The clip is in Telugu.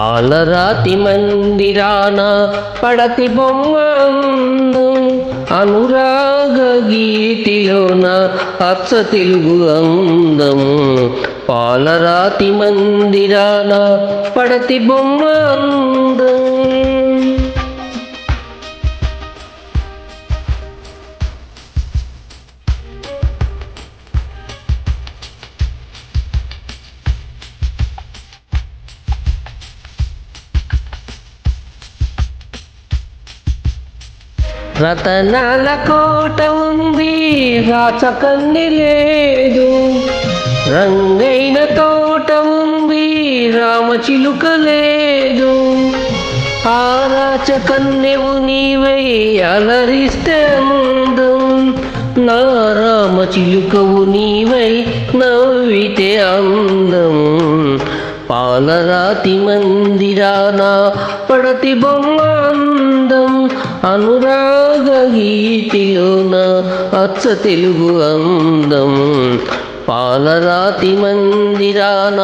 పాలరాతి మందిరాన పడతి బొమ్మ అందం, అనురాగ గీతిలోన అచ్చ తెలుగు అందం. పాలరాతి మందిరాన పడతి బొమ్మ అందం. రతనాల కోట ఉంది, రాచకన్య లేదు. రంగైన తోట ఉంది, రామచిలుక లేదు. ఆ రాచకన్యవు నీవై అలరిస్తే అందం, నా రామచిలుకవు నీవై నవ్వితే అందం. పాలరాతి మందిరాన పడతి బొమ్మ అందం, అనురాగ గీతిలోన అచ్చ తెలుగు అందం. పాలరాతి మందిరాన